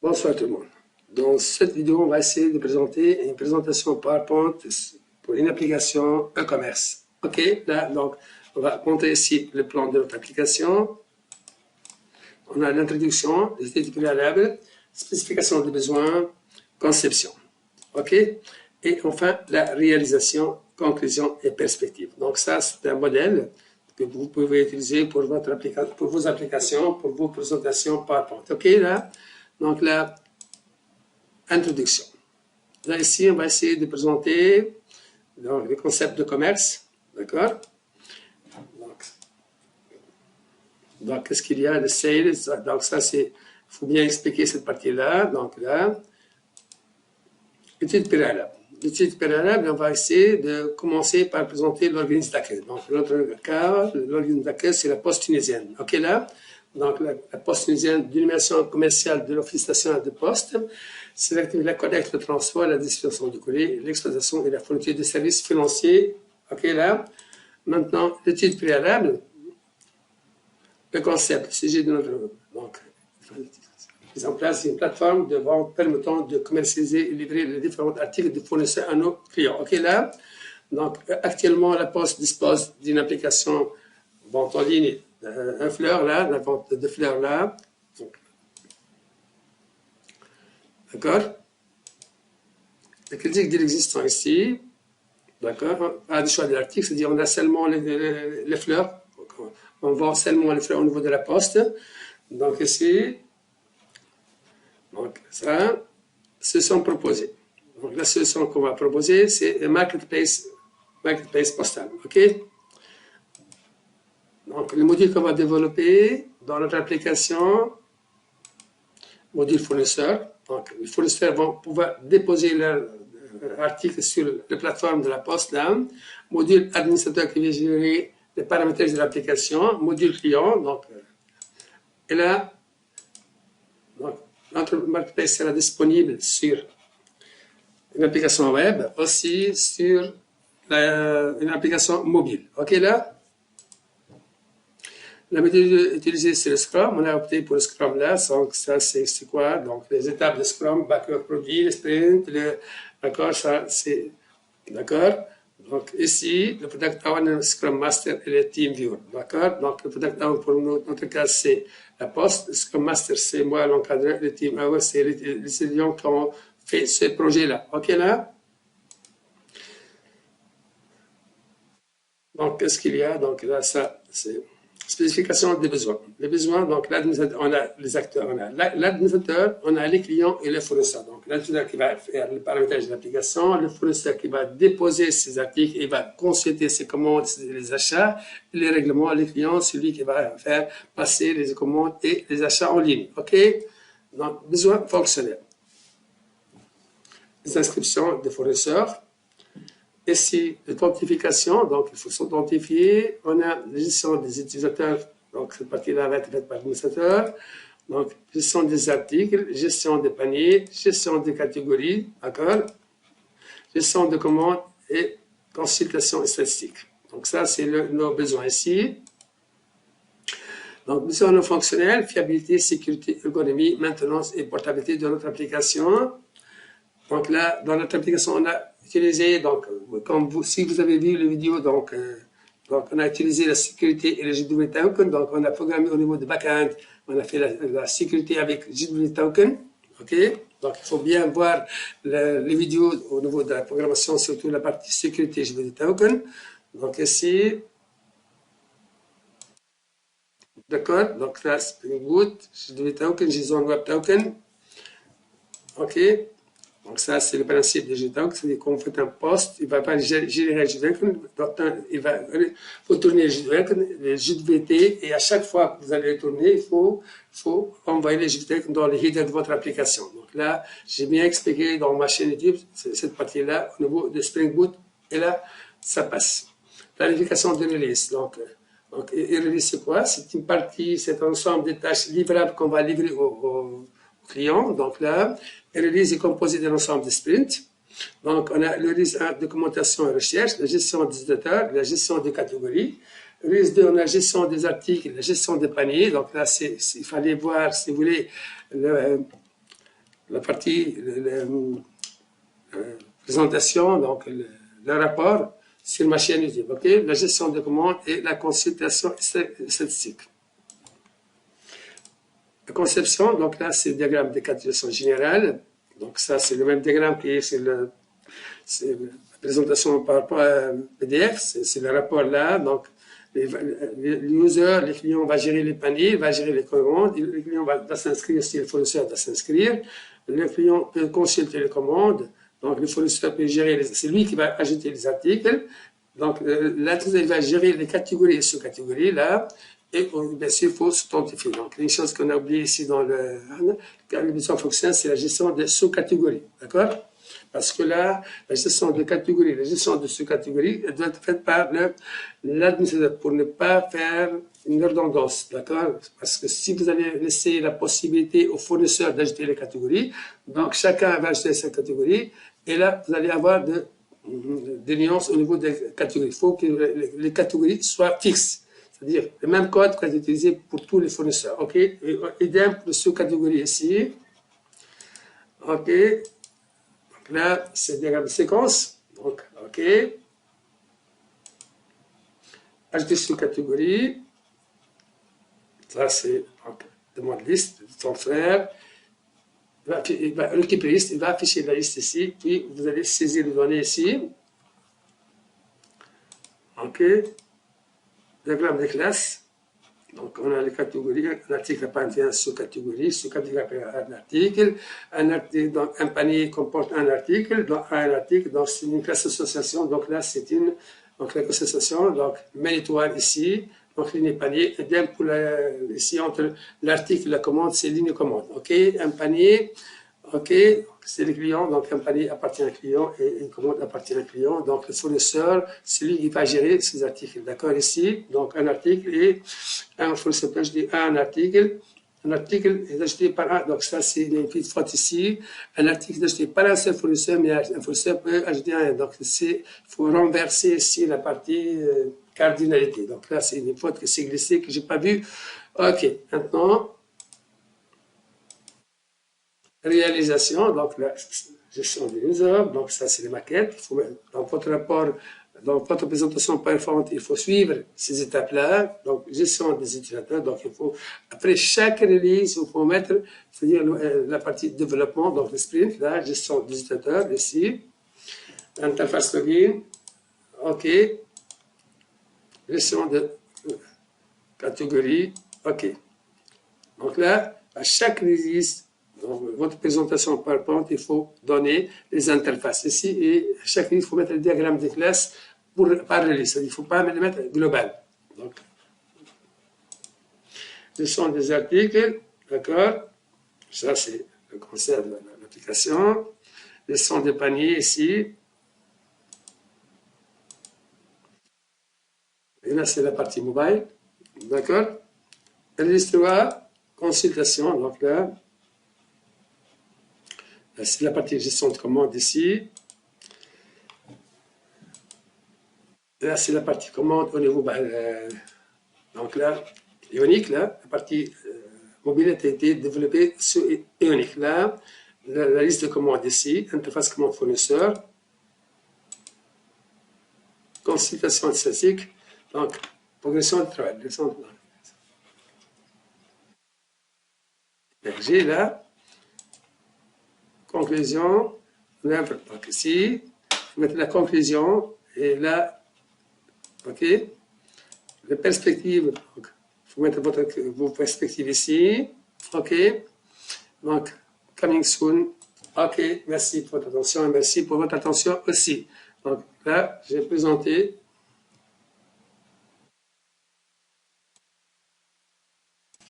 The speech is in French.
Bonsoir tout le monde. Dans cette vidéo, on va essayer de présenter une présentation PowerPoint pour une application e-commerce. Ok, là, donc, on va montrer ici le plan de notre application. On a l'introduction, les études préalables, spécification des besoins, conception. Ok, et enfin, la réalisation, conclusion et perspective. Donc ça, c'est un modèle que vous pouvez utiliser pour vos applications, pour vos présentations PowerPoint. Ok, là, donc la introduction. Là, ici, on va essayer de présenter donc, les concepts de commerce. D'accord? Donc, qu'est-ce qu'il y a de sales? Donc, ça, c'est, il faut bien expliquer cette partie-là. Donc, là, étude préalable. L'étude préalable, on va essayer de commencer par présenter l'organisme d'accueil. Donc, dans notre cas, l'organisme d'accueil, c'est la Poste tunisienne. OK, là? Donc, la Poste tunisienne d'animation commerciale de l'Office national de poste, c'est la collecte, le transport, la distribution du courrier, l'exploitation et la fourniture de services financiers. OK, là? Maintenant, l'étude préalable, le concept, il s'agit de notre. Donc, mise en place une plateforme de vente permettant de commercialiser et livrer les différents articles de fournisseurs à nos clients. OK, là? Donc, actuellement, la Poste dispose d'une application vente en ligne, un fleur, là, la vente de fleurs, là. D'accord? La critique de l'existant ici, d'accord? Pas de choix de l'article, c'est-à-dire on a seulement les fleurs. On vend seulement les fleurs au niveau de la Poste. Donc, ici, donc, ça, se sont proposés. Donc, la solution qu'on va proposer, c'est un marketplace postal. OK? Donc, le module qu'on va développer dans notre application, module fournisseur. Donc, les fournisseurs vont pouvoir déposer leur article sur la plateforme de la Poste, là. Module administrateur qui va gérer les paramètres de l'application. Module client. Donc, et là, donc, notre marketplace sera disponible sur une application web, aussi sur une application mobile. OK, là? La méthode utilisée, c'est le Scrum. On a opté pour le Scrum là. Donc, ça, c'est quoi? Donc, les étapes de Scrum, backlog produit, le sprint, d'accord, ça, c'est, d'accord? Donc, ici, le Product Owner, Scrum Master et le Team Viewer, d'accord? Donc, le Product Owner, pour notre cas, c'est la Poste. Le Scrum Master, c'est moi, l'encadreur. Le Team Viewer, c'est les étudiants qui ont fait ce projet-là. OK, là? Donc, qu'est-ce qu'il y a? Donc, là, ça, c'est spécification des besoins. Les besoins, donc, on a les acteurs, on a l'administrateur, on a les clients et les fournisseurs. Donc, l'administrateur qui va faire le paramétrage de l'application, le fournisseur qui va déposer ses articles et va consulter ses commandes, les achats, les règlements, les clients, celui qui va faire passer les commandes et les achats en ligne. OK? Donc, besoins fonctionnels. Les inscriptions des fournisseurs. Ici, l'authentification, donc il faut s'authentifier. On a la gestion des utilisateurs, donc cette partie-là va être faite par l'administrateur. Donc, gestion des articles, gestion des paniers, gestion des catégories, d'accord? Gestion de commandes et consultation statistique. Donc, ça, c'est nos besoins ici. Donc, besoins non fonctionnels, fiabilité, sécurité, ergonomie, maintenance et portabilité de notre application. Donc là, dans notre application, on a utilisé, donc, comme si vous avez vu les vidéos, donc on a utilisé la sécurité et le JW Token. Donc, on a programmé au niveau de backend, on a fait la sécurité avec JW Token. OK? Donc, il faut bien voir les vidéos au niveau de la programmation, surtout la partie sécurité JW Token. Donc, ici, d'accord? Donc là, Spring Boot, JW Token, JSON Web Token. OK? Donc ça, c'est le principe de JToken, c'est-à-dire qu'on fait un post, il ne va pas générer le JToken, il faut tourner le JVT, et à chaque fois que vous allez le tourner, il faut envoyer le JToken dans le header de votre application. Donc là, j'ai bien expliqué dans ma chaîne YouTube, cette partie-là, au niveau de Spring Boot, et là, ça passe. Planification de release. Donc release, c'est quoi? C'est une partie, c'est un ensemble de tâches livrables qu'on va livrer aux clients. Donc là, le release est composé d'un ensemble de sprints. Donc, on a le release 1, documentation et recherche, la gestion des utilisateurs, la gestion des catégories. Le release 2, on a la gestion des articles, la gestion des paniers. Donc là, il fallait voir, si vous voulez, la partie présentation, donc le rapport sur ma chaîne YouTube, ok? La gestion des commandes et la consultation statistique. La conception, donc là, c'est le diagramme de catégorisation générale. Donc ça, c'est le même diagramme qui est sur la présentation par PDF, c'est le rapport là. Donc, l'user, le client va gérer les paniers, va gérer les commandes, le client va s'inscrire si le fournisseur doit s'inscrire, le client peut consulter les commandes, donc le fournisseur peut gérer, c'est lui qui va ajouter les articles, donc l'interface va gérer les catégories et sous-catégories là, et bien sûr, il faut s'authentifier. Donc, une chose qu'on a oublié ici dans le besoin fonctionnel, c'est la gestion des sous-catégories, d'accord? Parce que là, la gestion de catégories, la gestion de sous-catégories, elle doit être faite par l'administrateur pour ne pas faire une redondance, d'accord? Parce que si vous allez laisser la possibilité aux fournisseurs d'ajouter les catégories, donc chacun va ajouter sa catégorie, et là, vous allez avoir des nuances au niveau des catégories. Il faut que les catégories soient fixes. C'est-à-dire le même code qu'on a utilisé pour tous les fournisseurs. OK? Et idem pour les sous-catégories ici. OK? Donc là, c'est le diagramme de séquence. Donc, OK. Ajouter sous-catégorie. Ça, c'est demande liste de ton frère. Il va récupérer liste, il va afficher la liste ici. Puis, vous allez saisir les données ici. OK. Diagramme des classes. Donc, on a les catégories. Un article appartient à sous-catégorie. Sous-catégorie appartient à un article. Donc, un panier comporte un article. Donc, un article. Donc, c'est une classe association. Donc, là, c'est une donc, la association. Donc, main étoile ici. Donc, ligne panier. Et bien, pour ici, entre l'article et la commande, c'est ligne commande. OK. Un panier. OK, c'est le client, donc un panier appartient à un client et une commande appartient à un client. Donc le fournisseur, c'est lui qui va gérer ces articles. D'accord, ici, donc un article et un fournisseur peut ajouter un article. Un article est acheté par un, donc ça c'est une petite faute ici. Un article est acheté par un seul fournisseur, mais un fournisseur peut ajouter un. Donc il faut renverser ici la partie cardinalité. Donc là c'est une faute que c'est glissé que j'ai pas vu. OK, maintenant. Réalisation, donc la gestion des users, donc ça c'est les maquettes. Il faut, dans votre rapport, dans votre présentation PowerPoint, il faut suivre ces étapes-là. Donc gestion des utilisateurs, donc il faut, après chaque release, il faut mettre, c'est-à-dire la partie développement, donc le sprint, là, gestion des utilisateurs, ici, interface login, OK, gestion de catégorie, OK. Donc là, à chaque release, dans votre présentation PowerPoint, il faut donner les interfaces ici et à chaque release, il faut mettre le diagramme des classes par release. Il ne faut pas le mettre global. Donc, gestion des articles, d'accord? Ça, c'est le concept de l'application. Gestion des paniers ici. Et là, c'est la partie mobile. D'accord? Release 3, consultation. Donc là, c'est la partie gestion de commande ici. Là, c'est la partie commande au niveau. Donc là, Ionic, là, la partie mobile a été développée sur Ionic. Là, la liste de commandes ici, interface commande fournisseur, consultation statistique, donc progression de travail. J'ai là. Conclusion, donc ici, vous mettez la conclusion, et là, OK, les perspectives, il faut mettre vos perspectives ici, OK, donc, coming soon, OK, merci pour votre attention, et merci pour votre attention aussi. Donc là, j'ai présenté